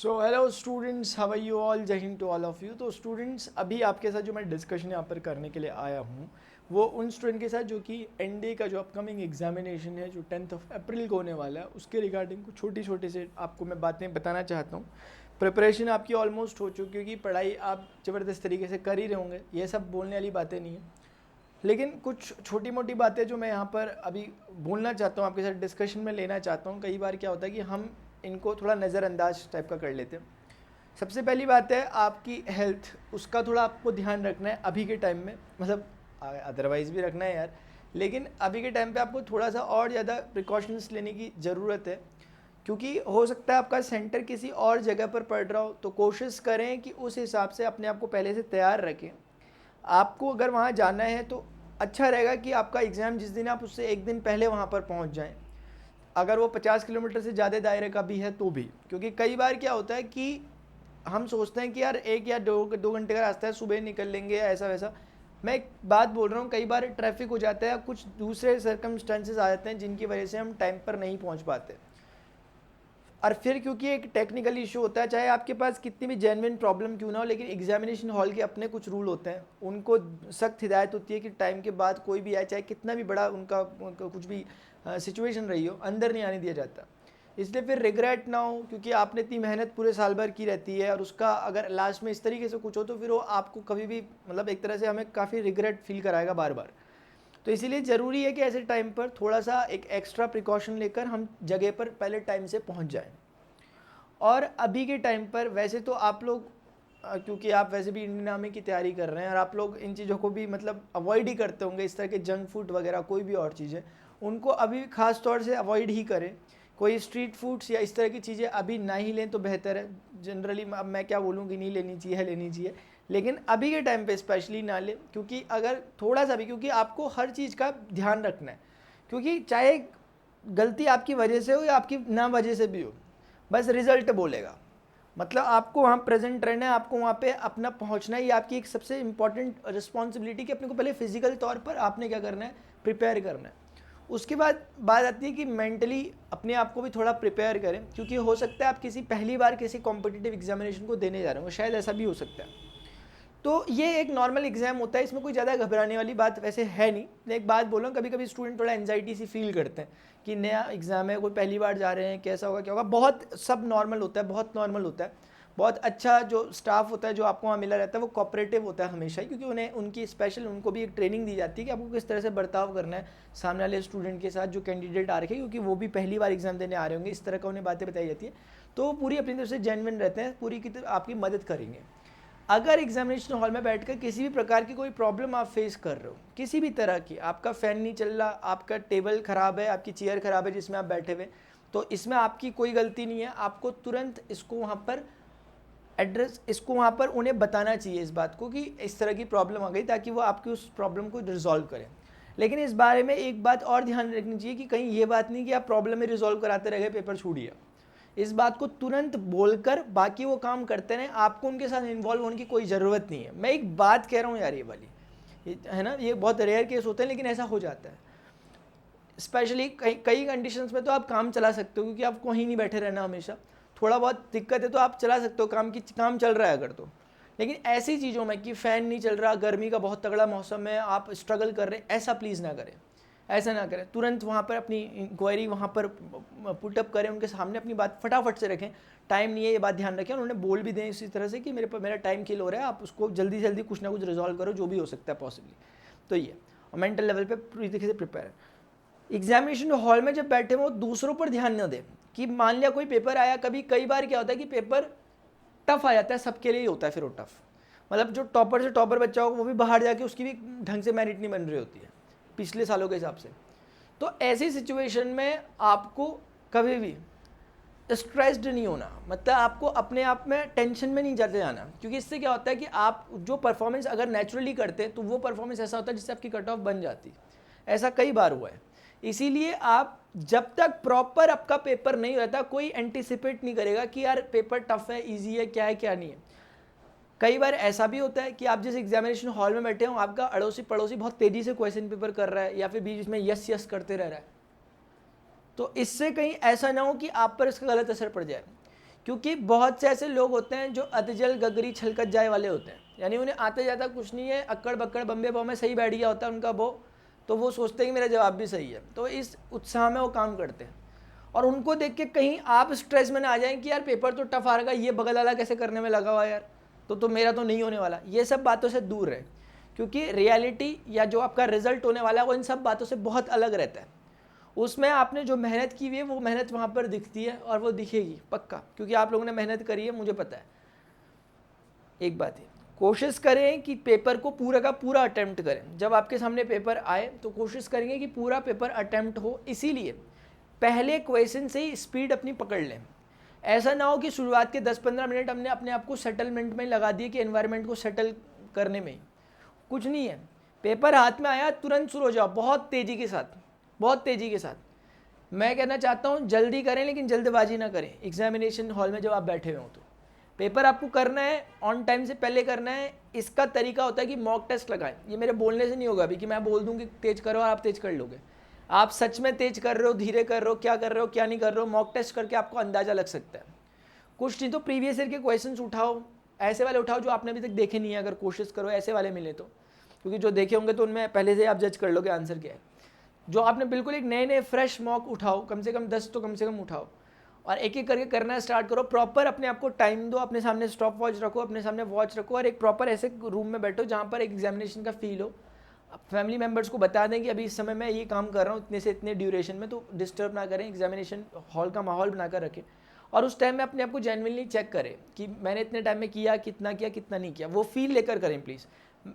So hello students, how are you all? Jai Hind to all of you. तो students, अभी आपके साथ जो मैं डिस्कशन यहाँ पर करने के लिए आया हूँ वो उन स्टूडेंट के साथ जो कि एनडीए का जो अपकमिंग एग्जामिनेशन है जो 10th अप्रैल को होने वाला है उसके रिगार्डिंग कुछ छोटी छोटी से आपको मैं बातें बताना चाहता हूँ। प्रिपरेशन आपकी ऑलमोस्ट हो चुकी होगी, पढ़ाई आप ज़बरदस्त तरीके से कर ही रहे होंगे, ये सब बोलने वाली बातें नहीं है, लेकिन कुछ छोटी मोटी बातें जो मैं यहाँ पर अभी बोलना चाहता हूँ, आपके साथ डिस्कशन में लेना चाहता हूँ। कई बार क्या होता है कि हम इनको थोड़ा नज़रअंदाज टाइप का कर लेते हैं। सबसे पहली बात है आपकी हेल्थ, उसका थोड़ा आपको ध्यान रखना है अभी के टाइम में, मतलब अदरवाइज़ भी रखना है यार, लेकिन अभी के टाइम पे आपको थोड़ा सा और ज़्यादा प्रिकॉशंस लेने की ज़रूरत है, क्योंकि हो सकता है आपका सेंटर किसी और जगह पर पड़ रहा हो। तो कोशिश करें कि उस हिसाब से अपने आप को पहले से तैयार रखें। आपको अगर वहाँ जाना है तो अच्छा रहेगा कि आपका एग्ज़ाम जिस दिन आप उससे एक दिन पहले वहाँ पर पहुँच जाएं, अगर वो 50 किलोमीटर से ज़्यादा दायरे का भी है तो भी, क्योंकि कई बार क्या होता है कि हम सोचते हैं कि यार 1 या 2 घंटे का रास्ता है, सुबह निकल लेंगे ऐसा वैसा। मैं एक बात बोल रहा हूँ, कई बार ट्रैफिक हो जाता है या कुछ दूसरे सर्कमस्टेंसेस आ जाते हैं जिनकी वजह से हम टाइम पर नहीं पहुँच पाते, और फिर क्योंकि एक टेक्निकल इशू होता है, चाहे आपके पास कितनी भी जेन्युइन प्रॉब्लम क्यों ना हो, लेकिन एग्जामिनेशन हॉल के अपने कुछ रूल होते हैं, उनको सख्त हिदायत होती है कि टाइम के बाद कोई भी आए, चाहे कितना भी बड़ा उनका कुछ भी सिचुएशन रही हो, अंदर नहीं आने दिया जाता। इसलिए फिर रिग्रेट ना हो, क्योंकि आपने इतनी मेहनत पूरे साल भर की रहती है और उसका अगर लास्ट में इस तरीके से कुछ हो तो फिर वो आपको कभी भी, मतलब एक तरह से हमें काफ़ी रिग्रेट फील कराएगा बार बार। तो इसीलिए ज़रूरी है कि ऐसे टाइम पर थोड़ा सा एक एक्स्ट्रा प्रिकॉशन लेकर हम जगह पर पहले टाइम से पहुंच जाएं। और अभी के टाइम पर वैसे तो आप लोग क्योंकि आप वैसे भी इंडियन आर्मी की तैयारी कर रहे हैं और आप लोग इन चीज़ों को भी मतलब अवॉइड ही करते होंगे, इस तरह के जंक फूड वगैरह कोई भी और चीज़ें उनको अभी ख़ास तौर से अवॉइड ही करें। कोई स्ट्रीट फूड्स या इस तरह की चीज़ें अभी ना ही लें तो बेहतर है। जनरली अब मैं क्या बोलूँ कि नहीं लेनी चाहिए, है लेनी चाहिए, लेकिन अभी के टाइम पे स्पेशली ना लें, क्योंकि अगर थोड़ा सा भी, क्योंकि आपको हर चीज़ का ध्यान रखना है, क्योंकि चाहे गलती आपकी वजह से हो या आपकी ना वजह से भी हो, बस रिजल्ट बोलेगा। मतलब आपको वहाँ प्रेजेंट रहना है, आपको वहाँ पे अपना पहुँचना है, ये आपकी एक सबसे इंपॉर्टेंट रिस्पॉन्सिबिलिटी कि अपने को पहले फिजिकल तौर पर आपने क्या करना है, प्रिपेयर करना है। उसके बाद बात आती है कि मेंटली अपने आप को भी थोड़ा प्रिपेयर करें, क्योंकि हो सकता है आप किसी पहली बार किसी कॉम्पिटिटिव एग्जामिनेशन को देने जा रहे हो, शायद ऐसा भी हो सकता है। तो ये एक नॉर्मल एग्जाम होता है, इसमें कोई ज़्यादा घबराने वाली बात वैसे है नहीं। मैं एक बात बोलूँ, कभी कभी स्टूडेंट थोड़ा एंजाइटी सी फील करते हैं कि नया एग्ज़ाम है, कोई पहली बार जा रहे हैं, कैसा होगा क्या होगा। बहुत सब नॉर्मल होता है, बहुत नॉर्मल होता है। बहुत अच्छा जो स्टाफ होता है जो आपको वहाँ मिला रहता है वो कोऑपरेटिव होता है हमेशा ही, क्योंकि उन्हें उनकी स्पेशल उनको भी एक ट्रेनिंग दी जाती है कि आपको किस तरह से बर्ताव करना है सामने वाले स्टूडेंट के साथ जो कैंडिडेट आ रखे हैं, क्योंकि वो भी पहली बार एग्जाम देने आ रहे होंगे, इस तरह का उन्हें बातें बताई जाती है। तो पूरी अपनी तरफ से जेन्युइन रहते हैं, पूरी की आपकी मदद करेंगे। अगर एग्जामिनेशन हॉल में बैठकर किसी भी प्रकार की कोई प्रॉब्लम आप फेस कर रहे हो, किसी भी तरह की, आपका फ़ैन नहीं चल रहा, आपका टेबल ख़राब है, आपकी चेयर ख़राब है जिसमें आप बैठे हुए, तो इसमें आपकी कोई गलती नहीं है। आपको तुरंत इसको वहाँ पर इसको वहाँ पर उन्हें बताना चाहिए इस बात को कि इस तरह की प्रॉब्लम आ गई, ताकि वो आपकी उस प्रॉब्लम को रिजॉल्व करें। लेकिन इस बारे में एक बात और ध्यान रखनी चाहिए कि कहीं ये बात नहीं कि आप प्रॉब्लम में रिजॉल्व कराते रह गए, पेपर छूट गया। इस बात को तुरंत बोलकर बाकी वो काम करते रहें, आपको उनके साथ इन्वॉल्व होने की कोई ज़रूरत नहीं है। मैं एक बात कह रहा हूँ यार, ये वाली है ना, ये बहुत रेयर केस होते हैं लेकिन ऐसा हो जाता है। स्पेशली कई कंडीशंस में तो आप काम चला सकते हो, क्योंकि आपको वहीं नहीं बैठे रहना हमेशा। थोड़ा बहुत दिक्कत है तो आप चला सकते हो, काम चल रहा है अगर तो। लेकिन ऐसी चीज़ों में कि फ़ैन नहीं चल रहा, गर्मी का बहुत तगड़ा मौसम है, आप स्ट्रगल कर रहे हैं, ऐसा प्लीज़ ना करें, ऐसा ना करें। तुरंत वहाँ पर अपनी इंक्वायरी वहाँ पर पुटअप करें, उनके सामने अपनी बात फटाफट से रखें। टाइम नहीं है, ये बात ध्यान रखें। उन्होंने बोल भी दें इसी तरह से कि मेरा टाइम किल हो रहा है, आप उसको जल्दी से जल्दी कुछ ना कुछ रिजॉल्व करो, जो भी हो सकता है पॉसिबली। तो ये मेंटल लेवल पे पूरी तरीके से प्रिपेयर। एग्जामिनेशन हॉल में जब बैठे हो दूसरों पर ध्यान न दें, कि मान लिया कोई पेपर आया, कई बार क्या होता है कि पेपर टफ आ जाता है, सबके लिए ही होता है फिर वो टफ, मतलब जो टॉपर से टॉपर बच्चा होगा वो भी बाहर जाके उसकी भी ढंग से मेरिट नहीं बन रही होती है पिछले सालों के हिसाब से। तो ऐसी सिचुएशन में आपको कभी भी स्ट्रेस्ड नहीं होना, मतलब आपको अपने आप में टेंशन में नहीं जाते जाना, क्योंकि इससे क्या होता है कि आप जो परफॉर्मेंस अगर नेचुरली करते हैं तो वो परफॉर्मेंस ऐसा होता है जिससे आपकी कट ऑफ बन जाती है। ऐसा कई बार हुआ है। इसीलिए आप जब तक प्रॉपर आपका पेपर नहीं रहता, कोई एंटिसिपेट नहीं करेगा कि यार पेपर टफ है, ईजी है, क्या है क्या नहीं है। कई बार ऐसा भी होता है कि आप जिस एग्जामिनेशन हॉल में बैठे हो, आपका अड़ोसी पड़ोसी बहुत तेज़ी से क्वेश्चन पेपर कर रहा है या फिर बीच में यस यस करते रह रहा है, तो इससे कहीं ऐसा ना हो कि आप पर इसका गलत असर पड़ जाए। क्योंकि बहुत से ऐसे लोग होते हैं जो अतजल गगरी छलकत जाए वाले होते हैं, यानी उन्हें आते जाता कुछ नहीं है, अक्कड़ बक्कड़ बम्बे पाव में सही बैठ गया होता है उनका वो, तो वो सोचते हैं कि मेरा जवाब भी सही है, तो इस उत्साह में वो काम करते हैं। और उनको देख के कहीं आप स्ट्रेस में ना आ जाएं कि यार पेपर तो टफ आ रहा है, ये बगल वाला कैसे करने में लगा हुआ यार, तो मेरा तो नहीं होने वाला। ये सब बातों से दूर रहे, क्योंकि रियलिटी या जो आपका रिजल्ट होने वाला है वो इन सब बातों से बहुत अलग रहता है। उसमें आपने जो मेहनत की हुई है वो मेहनत वहाँ पर दिखती है और वो दिखेगी पक्का, क्योंकि आप लोगों ने मेहनत करी है, मुझे पता है। एक बात है, कोशिश करें कि पेपर को पूरा का पूरा अटेम्प्ट करें। जब आपके सामने पेपर आए तो कोशिश करेंगे कि पूरा पेपर अटेम्प्ट हो, इसीलिए पहले क्वेश्चन से ही स्पीड अपनी पकड़ लें। ऐसा ना हो कि शुरुआत के 10-15 मिनट हमने अपने आप को सेटलमेंट में लगा दिए कि एनवायरनमेंट को सेटल करने में ही कुछ नहीं है। पेपर हाथ में आया तुरंत शुरू हो जाओ, बहुत तेज़ी के साथ, बहुत तेज़ी के साथ। मैं कहना चाहता हूँ जल्दी करें, लेकिन जल्दबाजी ना करें। एग्जामिनेशन हॉल में जब आप बैठे हुए हो तो पेपर आपको करना है, ऑन टाइम से पहले करना है। इसका तरीका होता है कि मॉक टेस्ट लगाएं। ये मेरे बोलने से नहीं होगा अभी कि मैं बोल दूँ कि तेज़ करो और आप तेज़ कर लोगे। आप सच में तेज़ कर रहे हो, धीरे कर रहे हो, क्या कर रहे हो, क्या नहीं कर रहे हो, मॉक टेस्ट करके आपको अंदाज़ा लग सकता है। कुछ नहीं तो प्रीवियस ईयर के क्वेश्चंस उठाओ, ऐसे वाले उठाओ जो आपने अभी तक देखे नहीं है, अगर कोशिश करो ऐसे वाले मिले तो, क्योंकि जो देखे होंगे तो उनमें पहले से आप जज कर लोगे आंसर क्या है। जो आपने बिल्कुल एक नए नए फ्रेश मॉक उठाओ, कम से कम 10 तो कम से कम उठाओ, और एक एक करके करना स्टार्ट करो। प्रॉपर अपने आप को टाइम दो, अपने सामने स्टॉप वॉच रखो, अपने सामने वॉच रखो, और एक प्रॉपर ऐसे रूम में बैठो जहाँ पर एक एग्जामिनेशन का फील हो। फैमिली मेम्बर्स को बता दें कि अभी इस समय मैं ये काम कर रहा हूँ इतने से इतने ड्यूरेशन में, तो डिस्टर्ब ना करें, एग्जामिनेशन हॉल का माहौल बनाकर रखें। और उस टाइम में अपने आप को जेन्युइनली चेक करें कि मैंने इतने टाइम में किया कितना नहीं किया, वो फील लेकर करें प्लीज़।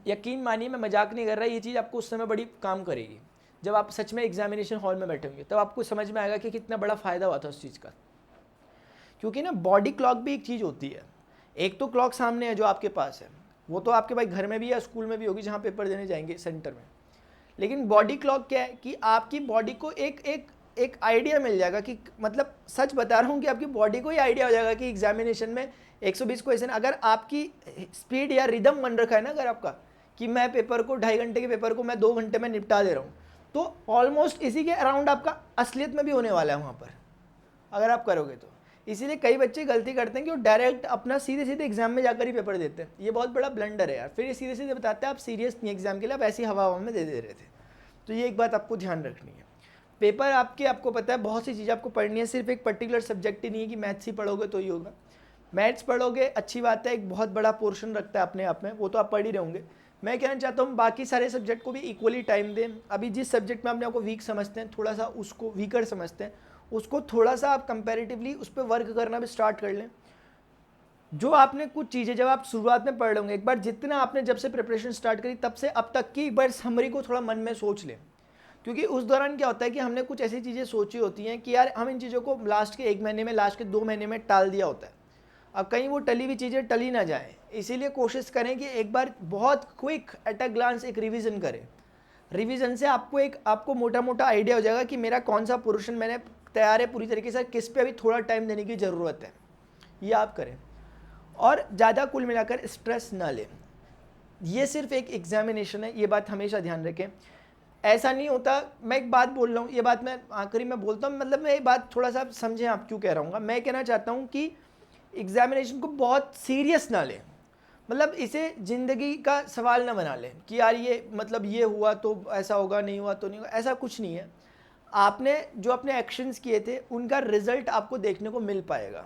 यकीन मानिए, मैं मजाक नहीं कर रहा, ये चीज़ आपको उस समय बड़ी काम करेगी। जब आप सच में एग्जामिनेशन हॉल में बैठे होंगे तब आपको समझ में आएगा कि कितना बड़ा फ़ायदा हुआ था उस चीज़ का। क्योंकि ना बॉडी क्लॉक भी एक चीज़ होती है। एक तो क्लॉक सामने है जो आपके पास है, वो तो आपके भाई घर में भी या स्कूल में भी होगी जहाँ पेपर देने जाएंगे सेंटर में। लेकिन बॉडी क्लॉक क्या है कि आपकी बॉडी को एक आइडिया मिल जाएगा कि, मतलब सच बता रहा हूँ कि आपकी बॉडी को ही आइडिया हो जाएगा कि एग्जामिनेशन में 120 क्वेश्चन, अगर आपकी स्पीड या रिदम बन रखा है ना, अगर आपका कि मैं पेपर को 2.5 घंटे के पेपर को मैं 2 घंटे में निपटा दे रहा हूँ, तो ऑलमोस्ट इसी के अराउंड आपका असलियत में भी होने वाला है वहाँ पर, अगर आप करोगे तो। इसीलिए कई बच्चे गलती करते हैं कि वो डायरेक्ट अपना सीधे सीधे एग्जाम में जाकर ही पेपर देते हैं। ये बहुत बड़ा ब्लंडर है यार। फिर ये सीधे सीधे बताते हैं आप सीरियस नहीं एग्जाम के लिए, आप ऐसी हवा में दे रहे थे। तो ये एक बात आपको ध्यान रखनी है। पेपर आपको पता है बहुत सी चीज़ें आपको पढ़नी है, सिर्फ एक पर्टिकुलर सब्जेक्ट ही नहीं है कि मैथ्स ही पढ़ोगे तो ही होगा। मैथ्स पढ़ोगे अच्छी बात है, एक बहुत बड़ा पोर्शन रखता है अपने आप में, वो तो आप पढ़ ही रहोगे। मैं कहना चाहता हूँ बाकी सारे सब्जेक्ट को भी इक्वली टाइम दें। अभी जिस सब्जेक्ट में अपने आपको वीक समझते हैं, थोड़ा सा उसको वीकर समझते हैं, उसको थोड़ा सा आप कंपैरेटिवली उस पर वर्क करना भी स्टार्ट कर लें। जो आपने कुछ चीज़ें जब आप शुरुआत में पढ़ लोगे, एक बार जितना आपने जब से प्रिपरेशन स्टार्ट करी तब से अब तक की एक बार समरी को थोड़ा मन में सोच लें। क्योंकि उस दौरान क्या होता है कि हमने कुछ ऐसी चीज़ें सोची होती हैं कि यार हम इन चीज़ों को लास्ट के 1 महीने में, लास्ट के 2 महीने में टाल दिया होता है। अब कहीं वो टली हुई चीज़ें टली ना जाए, इसीलिए कोशिश करें कि एक बार बहुत क्विक एट अ ग्लांस एक रिवीजन करें। रिवीजन से आपको मोटा मोटा आइडिया हो जाएगा कि मेरा कौन सा पोर्शन मैंने तैयार है पूरी तरीके से, किस पे अभी थोड़ा टाइम देने की ज़रूरत है, ये आप करें। और ज़्यादा कुल मिलाकर स्ट्रेस ना लें। ये सिर्फ एक एग्जामिनेशन है, ये बात हमेशा ध्यान रखें। ऐसा नहीं होता, मैं एक बात बोल रहा हूँ, ये बात मैं आखिरी में बोलता हूँ, मतलब मैं ये बात थोड़ा सा समझें आप क्यों कह रहा हूँ। मैं कहना चाहता हूँ कि एग्जामिनेशन को बहुत सीरियस ना लें, मतलब इसे ज़िंदगी का सवाल ना बना लें कि यार ये मतलब ये हुआ तो ऐसा होगा, नहीं हुआ तो नहीं होगा, ऐसा कुछ नहीं है। आपने जो अपने एक्शंस किए थे उनका रिजल्ट आपको देखने को मिल पाएगा,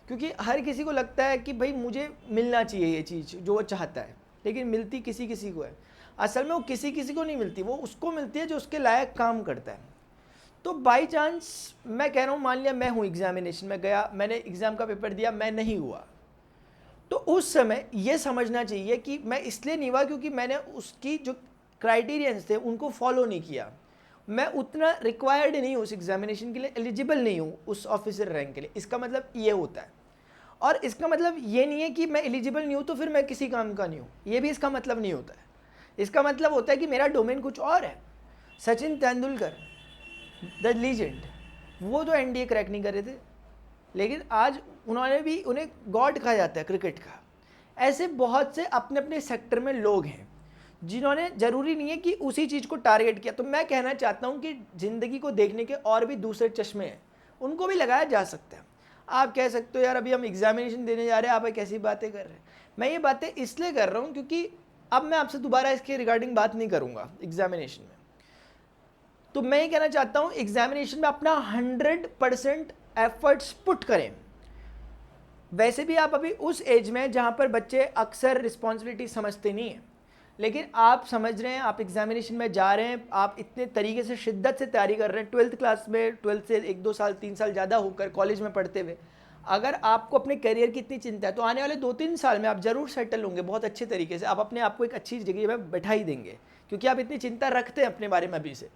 क्योंकि हर किसी को लगता है कि भाई मुझे मिलना चाहिए ये चीज़ जो वो चाहता है, लेकिन मिलती किसी किसी को है। असल में वो किसी किसी को नहीं मिलती, वो उसको मिलती है जो उसके लायक काम करता है। तो बाई चांस मैं कह रहा हूँ, मान लिया मैं हूँ एग्जामिनेशन में गया, मैंने एग्ज़ाम का पेपर दिया, मैं नहीं हुआ, तो उस समय ये समझना चाहिए कि मैं इसलिए नहीं हुआ क्योंकि मैंने उसकी जो क्राइटेरियंस थे उनको फॉलो नहीं किया। मैं उतना रिक्वायर्ड नहीं हूँ उस एग्जामिनेशन के लिए, एलिजिबल नहीं हूँ उस ऑफिसर रैंक के लिए। इसका मतलब ये होता है। और इसका मतलब ये नहीं है कि मैं एलिजिबल नहीं हूँ तो फिर मैं किसी काम का नहीं हूँ, ये भी इसका मतलब नहीं होता है। इसका मतलब होता है कि मेरा डोमेन कुछ और है। सचिन तेंदुलकर द लीजेंड, वो तो एनडीए क्रैक नहीं कर रहे थे, लेकिन आज उन्हें गॉड कहा जाता है क्रिकेट का। ऐसे बहुत से अपने अपने सेक्टर में लोग हैं जिन्होंने, ज़रूरी नहीं है कि उसी चीज़ को टारगेट किया। तो मैं कहना चाहता हूँ कि ज़िंदगी को देखने के और भी दूसरे चश्मे हैं, उनको भी लगाया जा सकता है। आप कह सकते हो यार अभी हम एग्जामिनेशन देने जा रहे हैं, आप कैसी बातें कर रहे हैं। मैं ये बातें इसलिए कर रहा हूँ क्योंकि अब मैं आपसे दोबारा इसके रिगार्डिंग बात नहीं करूँगा एग्जामिनेशन में। तो मैं ये कहना चाहता हूँ एग्जामिनेशन में अपना 100% एफर्ट्स पुट करें। वैसे भी आप अभी उस एज में जहाँ पर बच्चे अक्सर रिस्पॉन्सिबिलिटी समझते नहीं हैं, लेकिन आप समझ रहे हैं, आप एग्जामिनेशन में जा रहे हैं, आप इतने तरीके से शिद्दत से तैयारी कर रहे हैं, 12th क्लास में 12th से 1-2 साल 3 साल ज़्यादा होकर कॉलेज में पढ़ते हुए अगर आपको अपने करियर की इतनी चिंता है तो आने वाले 2-3 साल में आप ज़रूर सेटल होंगे बहुत अच्छे तरीके से। आप अपने आप को एक अच्छी जगह में बैठा ही देंगे क्योंकि आप इतनी चिंता रखते हैं अपने बारे में अभी से।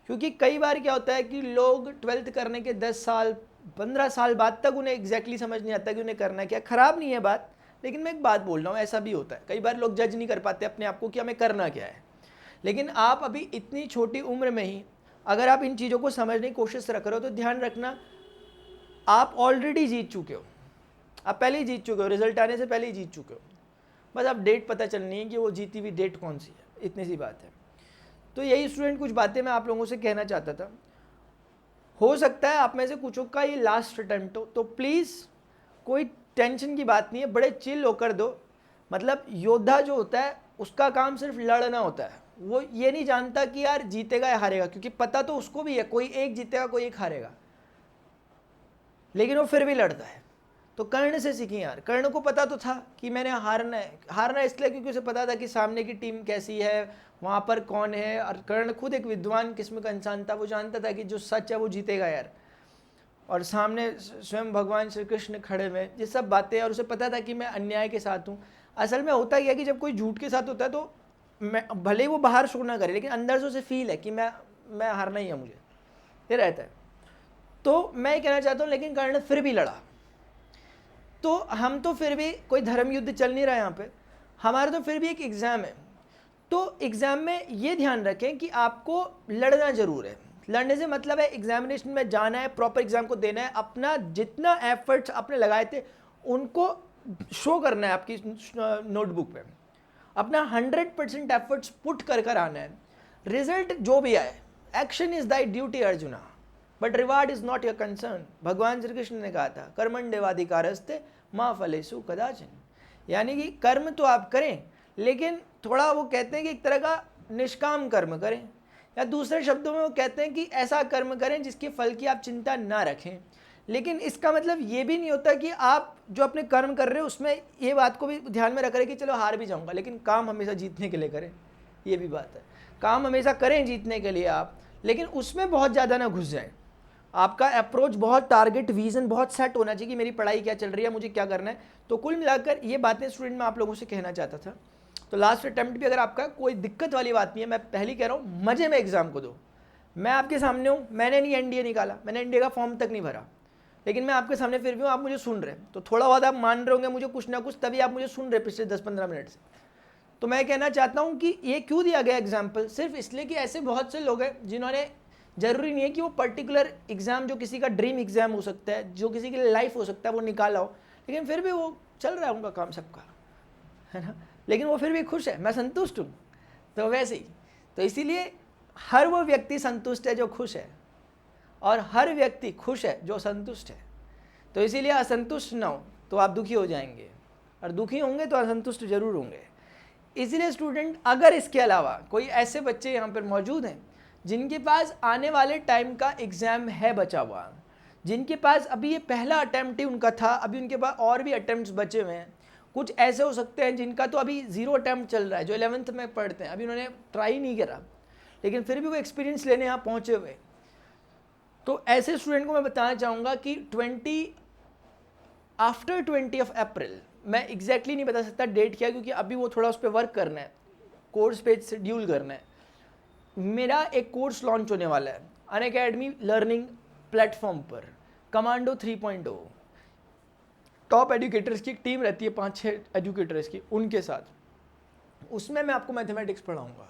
क्योंकि कई बार क्या होता है कि लोग 12th करने के 10 साल 15 साल बाद तक उन्हें एग्जैक्टली समझ नहीं आता कि उन्हें करना क्या। ख़राब नहीं है बात, लेकिन मैं एक बात बोल रहा हूँ, ऐसा भी होता है कई बार लोग जज नहीं कर पाते अपने आप को कि हमें करना क्या है। लेकिन आप अभी इतनी छोटी उम्र में ही अगर आप इन चीज़ों को समझने की कोशिश रख रहे हो तो ध्यान रखना आप ऑलरेडी जीत चुके हो, आप पहले ही जीत चुके हो, रिजल्ट आने से पहले ही जीत चुके हो। बस अब डेट पता चलनी है कि वो जीती हुई डेट कौन सी है, इतनी सी बात है। तो यही स्टूडेंट कुछ बातें मैं आप लोगों से कहना चाहता था। हो सकता है आप में से कुछों का ये लास्ट अटेम्प्ट हो, तो प्लीज़ कोई टेंशन की बात नहीं है, बड़े चिल होकर दो। मतलब योद्धा जो होता है उसका काम सिर्फ लड़ना होता है, वो ये नहीं जानता कि यार जीतेगा या हारेगा, क्योंकि पता तो उसको भी है कोई एक जीतेगा कोई एक हारेगा, लेकिन वो फिर भी लड़ता है। तो कर्ण से सीखी यार, कर्ण को पता तो था कि मैंने हारना है। हारना इसलिए क्योंकि उसे पता था कि सामने की टीम कैसी है, वहाँ पर कौन है, और कर्ण खुद एक विद्वान किस्म का इंसान था, वो जानता था कि जो सच है वो जीतेगा यार। और सामने स्वयं भगवान श्री कृष्ण खड़े हुए, ये सब बातें, और उसे पता था कि मैं अन्याय के साथ हूँ। असल में होता क्या कि जब कोई झूठ के साथ होता है तो मैं भले ही वो बाहर शो ना करे, लेकिन अंदर से उसे फील है कि मैं हारना ही है, मुझे ये रहता है। तो मैं ये कहना चाहता हूँ, लेकिन कर्ण फिर भी लड़ा। तो हम तो फिर भी कोई धर्म युद्ध चल नहीं रहा है यहाँ पे, हमारा तो फिर भी एक एग्ज़ाम है। तो एग्ज़ाम में ये ध्यान रखें कि आपको लड़ना ज़रूर है। लड़ने से मतलब है एग्जामिनेशन में जाना है, प्रॉपर एग्ज़ाम को देना है, अपना जितना एफर्ट्स आपने लगाए थे उनको शो करना है आपकी नोटबुक पे, अपना 100% एफर्ट्स पुट कर कर आना है। रिजल्ट जो भी आए, action is thy duty arjuna but reward is not your concern. भगवान श्री कृष्ण ने कहा था कर्मण्येवाधिकारस्ते माँ फलेषु कदाचन, यानी कि कर्म तो आप करें, लेकिन थोड़ा वो कहते हैं कि एक तरह का निष्काम कर्म करें, या दूसरे शब्दों में वो कहते हैं कि ऐसा कर्म करें जिसके फल की आप चिंता ना रखें। लेकिन इसका मतलब ये भी नहीं होता कि आप जो अपने कर्म कर रहे हो उसमें ये बात को भी ध्यान में रख रहे कि चलो हार भी जाऊंगा, लेकिन काम हमेशा जीतने के लिए करें। ये भी बात है, काम हमेशा करें जीतने के लिए आप, लेकिन उसमें बहुत ज़्यादा ना घुस जाए। आपका अप्रोच बहुत टारगेट विजन बहुत सेट होना चाहिए कि मेरी पढ़ाई क्या चल रही है, मुझे क्या करना है। तो कुल मिलाकर ये बातें स्टूडेंट मैं आप लोगों से कहना चाहता था। तो लास्ट अटेम्प्ट भी अगर आपका कोई दिक्कत वाली बात नहीं है, मैं पहले कह रहा हूँ मज़े में एग्ज़ाम को दो। मैं आपके सामने हूँ, मैंने नहीं एनडीए निकाला, मैंने एनडीए का फॉर्म तक नहीं भरा, लेकिन मैं आपके सामने फिर भी हूँ, आप मुझे सुन रहे हैं। तो थोड़ा बहुत आप मान रहे होंगे मुझे कुछ ना कुछ, तभी आप मुझे सुन रहे पिछले 10-15 मिनट से। तो मैं कहना चाहता हूँ कि ये क्यों दिया गया एग्जाम्पल, सिर्फ इसलिए कि ऐसे बहुत से लोग हैं जिन्होंने, ज़रूरी नहीं है कि वो पर्टिकुलर एग्ज़ाम जो किसी का ड्रीम एग्ज़ाम हो सकता है, जो किसी के लिए लाइफ हो सकता है, वो निकाला हो, लेकिन फिर भी वो चल रहा है उनका काम सबका, है ना, लेकिन वो फिर भी खुश है, मैं संतुष्ट हूँ। तो वैसे ही, तो इसीलिए हर वो व्यक्ति संतुष्ट है जो खुश है, और हर व्यक्ति खुश है जो संतुष्ट है। तो इसीलिए असंतुष्ट ना हो तो आप दुखी हो जाएंगे, और दुखी होंगे तो असंतुष्ट जरूर होंगे। इसीलिए स्टूडेंट, अगर इसके अलावा कोई ऐसे बच्चे यहाँ पर मौजूद हैं जिनके पास आने वाले टाइम का एग्ज़ाम है बचा हुआ, जिनके पास अभी ये पहला अटैम्प्ट ही उनका था, अभी उनके पास और भी अटैम्प्ट्स बचे हुए हैं, कुछ ऐसे हो सकते हैं जिनका तो अभी 0 अटैम्प्ट चल रहा है, जो 11th में पढ़ते हैं, अभी उन्होंने ट्राई नहीं करा, लेकिन फिर भी वो एक्सपीरियंस लेने यहाँ पहुँचे हुए। तो ऐसे स्टूडेंट को मैं बताना चाहूँगा कि आफ्टर 20 अप्रैल, मैं एग्जैक्टली नहीं बता सकता डेट क्या, क्योंकि अभी वो थोड़ा उस पर वर्क करना है, कोर्स पे शेड्यूल करना है। मेरा एक कोर्स लॉन्च होने वाला है अनअकैडमी लर्निंग प्लेटफॉर्म पर, कमांडो 3.0। टॉप एजुकेटर्स की एक टीम रहती है, 5-6 एजुकेटर्स की, उनके साथ उसमें मैं आपको मैथमेटिक्स पढ़ाऊँगा।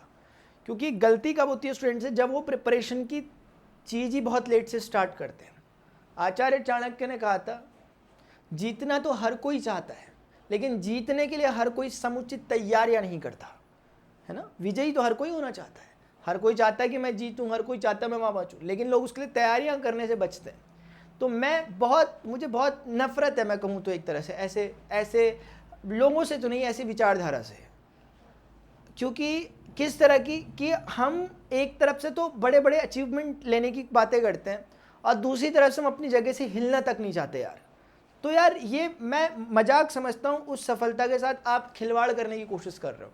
क्योंकि गलती कब होती है स्टूडेंट से, जब वो प्रिपरेशन की चीज़ ही बहुत लेट से स्टार्ट करते हैं। आचार्य चाणक्य ने कहा था, जीतना तो हर कोई चाहता है, लेकिन जीतने के लिए हर कोई समुचित तैयारियां नहीं करता, है ना। विजयी तो हर कोई होना चाहता है, हर कोई चाहता है कि मैं जीतूं, हर कोई चाहता है मैं वहाँ पहुँचूं, लेकिन लोग उसके लिए तैयारियां करने से बचते हैं। तो मुझे बहुत नफरत है, मैं कहूँ तो एक तरह से ऐसे लोगों से तो नहीं, ऐसी विचारधारा से। क्योंकि किस तरह की कि हम एक तरफ से तो बड़े बड़े अचीवमेंट लेने की बातें करते हैं और दूसरी तरफ से हम अपनी जगह से हिलना तक नहीं चाहते यार। तो यार ये मैं मजाक समझता हूँ, उस सफलता के साथ आप खिलवाड़ करने की कोशिश कर रहे हो।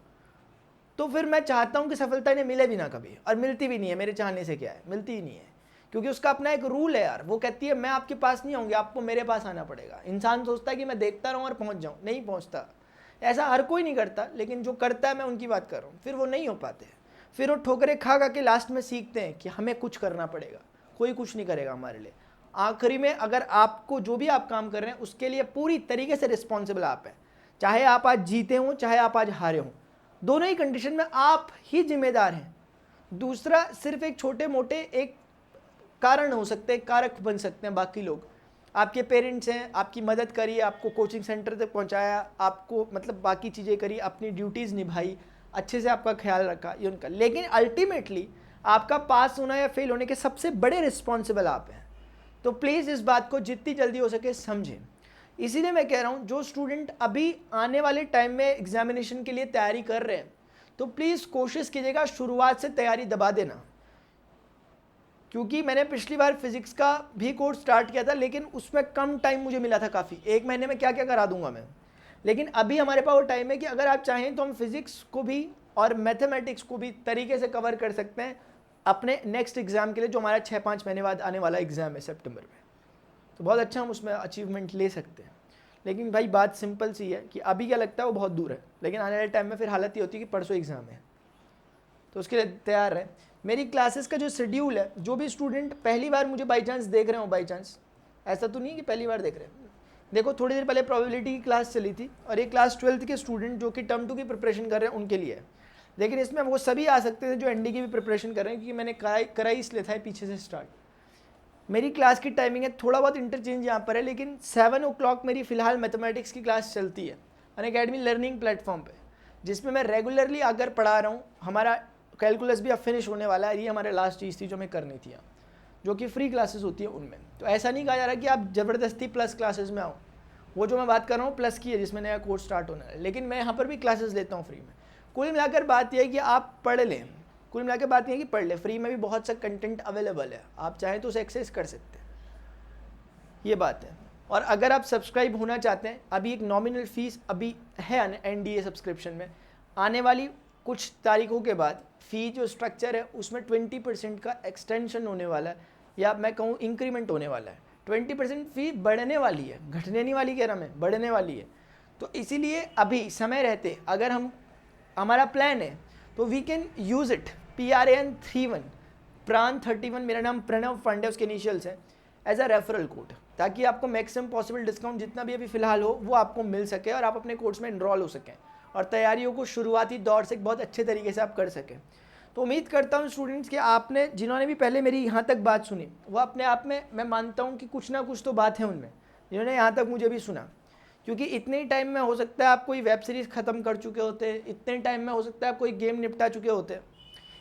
तो फिर मैं चाहता हूँ कि सफलता इन्हें मिले भी ना कभी, और मिलती भी नहीं है। मेरे चाहने से क्या है, मिलती ही नहीं है, क्योंकि उसका अपना एक रूल है यार। वो कहती है मैं आपके पास नहीं आऊँगी, आपको मेरे पास आना पड़ेगा। इंसान सोचता है कि मैं देखता रहूँ और पहुँच जाऊँ, नहीं पहुँचता। ऐसा हर कोई नहीं करता, लेकिन जो करता है मैं उनकी बात कर रहा हूँ। फिर वो नहीं हो पाते, फिर वो ठोकरें खा खा के लास्ट में सीखते हैं कि हमें कुछ करना पड़ेगा। कोई कुछ नहीं करेगा हमारे लिए। आखिरी में अगर आपको जो भी आप काम कर रहे हैं उसके लिए पूरी तरीके से रिस्पॉन्सिबल आप हैं। चाहे आप आज जीते हों, चाहे आप आज हारे हों, दोनों ही कंडीशन में आप ही जिम्मेदार हैं। दूसरा सिर्फ एक छोटे मोटे एक कारण हो सकते हैं, कारक बन सकते हैं बाकी लोग। आपके पेरेंट्स हैं, आपकी मदद करी, आपको कोचिंग सेंटर तक पहुंचाया, आपको मतलब बाकी चीज़ें करी, अपनी ड्यूटीज़ निभाई, अच्छे से आपका ख्याल रखा, ये उनका। लेकिन अल्टीमेटली आपका पास होना या फेल होने के सबसे बड़े रिस्पॉन्सिबल आप हैं। तो प्लीज़ इस बात को जितनी जल्दी हो सके समझें। इसीलिए मैं कह रहा हूँ, जो स्टूडेंट अभी आने वाले टाइम में एग्जामिनेशन के लिए तैयारी कर रहे हैं, तो प्लीज़ कोशिश कीजिएगा शुरुआत से तैयारी दबा देना। क्योंकि मैंने पिछली बार फिज़िक्स का भी कोर्स स्टार्ट किया था, लेकिन उसमें कम टाइम मुझे मिला था काफ़ी। 1 महीने में क्या क्या करा दूंगा मैं। लेकिन अभी हमारे पास वो टाइम है कि अगर आप चाहें तो हम फिज़िक्स को भी और मैथमेटिक्स को भी तरीके से कवर कर सकते हैं अपने नेक्स्ट एग्ज़ाम के लिए, जो हमारा 6-5 महीने बाद आने वाला एग्ज़ाम है सितंबर में। तो बहुत अच्छा हम उसमें अचीवमेंट ले सकते हैं। लेकिन भाई बात सिंपल सी है कि अभी क्या लगता है वो बहुत दूर है, लेकिन आने वाले टाइम में फिर हालत ये होती है कि परसों एग्ज़ाम है। तो उसके लिए तैयार रहें। मेरी क्लासेस का जो शेड्यूल है, जो भी स्टूडेंट पहली बार मुझे बाई चांस देख रहे हो, बाई चांस ऐसा तो नहीं कि पहली बार देख रहे हैं, देखो थोड़ी देर पहले प्रोबेबिलिटी की क्लास चली थी, और एक क्लास 12th के स्टूडेंट जो कि टर्म 2 की प्रिपरेशन कर रहे हैं उनके लिए है। लेकिन इसमें वो सभी आ सकते थे जो एनडी की भी प्रिपरेशन कर रहे हैं, क्योंकि मैंने कराई इसलिए था पीछे से स्टार्ट। मेरी क्लास की टाइमिंग है, थोड़ा बहुत इंटरचेंज यहाँ पर है, लेकिन 7 o'clock मेरी फ़िलहाल मैथमेटिक्स की क्लास चलती है अनअकैडमी लर्निंग प्लेटफॉर्म पे, जिसमें मैं रेगुलरली आकर पढ़ा रहा हूँ। हमारा कैलकुलस भी अब फिनिश होने वाला है, ये हमारे लास्ट चीज़ थी जो मैं करनी थी, जो कि फ्री क्लासेस होती है उनमें। तो ऐसा नहीं कहा जा रहा कि आप ज़बरदस्ती प्लस क्लासेस में आओ, वो जो मैं बात कर रहा हूँ प्लस की है, जिसमें नया कोर्स स्टार्ट होना है, लेकिन मैं यहाँ पर भी क्लासेस लेता हूँ फ्री में। कुल मिलाकर बात यह है कि आप पढ़ लें, कुल मिलाकर बात यह है कि पढ़ लें। फ्री में भी बहुत सा कंटेंट अवेलेबल है, आप चाहें तो उसे एक्सेस कर सकते हैं, ये बात है। और अगर आप सब्सक्राइब होना चाहते हैं, अभी एक नॉमिनल फ़ीस अभी है एनडीए सब्सक्रिप्शन में। आने वाली कुछ तारीखों के बाद फ़ी जो स्ट्रक्चर है उसमें 20% का एक्सटेंशन होने वाला है, या मैं कहूँ इंक्रीमेंट होने वाला है। 20% फ़ी बढ़ने वाली है, घटने नहीं वाली कह रहा मैं, बढ़ने वाली है। तो इसीलिए अभी समय रहते अगर हमारा प्लान है तो we can use it. PRAN31 प्राण 31, मेरा नाम प्रणव पांडे, उसके इनिशियल्स हैं, एज अ रेफरल कोड, ताकि आपको मैक्सिमम पॉसिबल डिस्काउंट जितना भी अभी फ़िलहाल हो वो आपको मिल सके और आप अपने कोर्स में इनरोल हो सकें और तैयारियों को शुरुआती दौर से बहुत अच्छे तरीके से आप कर सकें। तो उम्मीद करता हूँ स्टूडेंट्स कि आपने, जिन्होंने भी पहले मेरी यहाँ तक बात सुनी, वो अपने आप में मैं मानता हूँ कि कुछ ना कुछ तो बात है उनमें, जिन्होंने यहाँ तक मुझे भी सुना। क्योंकि इतने टाइम में हो सकता है आप कोई वेब सीरीज़ ख़त्म कर चुके होते, इतने टाइम में हो सकता है आप कोई गेम निपटा चुके होते,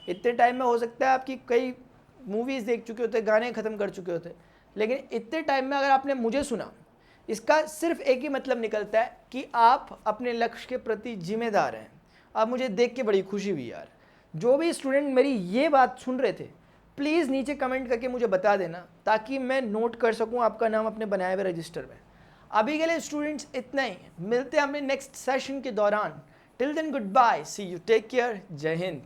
इतने टाइम में हो सकता है आपकी कई मूवीज़ देख चुके होते, गाने ख़त्म कर चुके होते। लेकिन इतने टाइम में अगर आपने मुझे सुना, इसका सिर्फ एक ही मतलब निकलता है कि आप अपने लक्ष्य के प्रति जिम्मेदार हैं। अब मुझे देख के बड़ी खुशी हुई यार। जो भी स्टूडेंट मेरी ये बात सुन रहे थे, प्लीज़ नीचे कमेंट करके मुझे बता देना, ताकि मैं नोट कर सकूं आपका नाम अपने बनाए हुए रजिस्टर में। अभी के लिए स्टूडेंट्स इतना ही, मिलते हैं अपने नेक्स्ट सेशन के दौरान। Till then good bye, see you, take care, जय हिंद।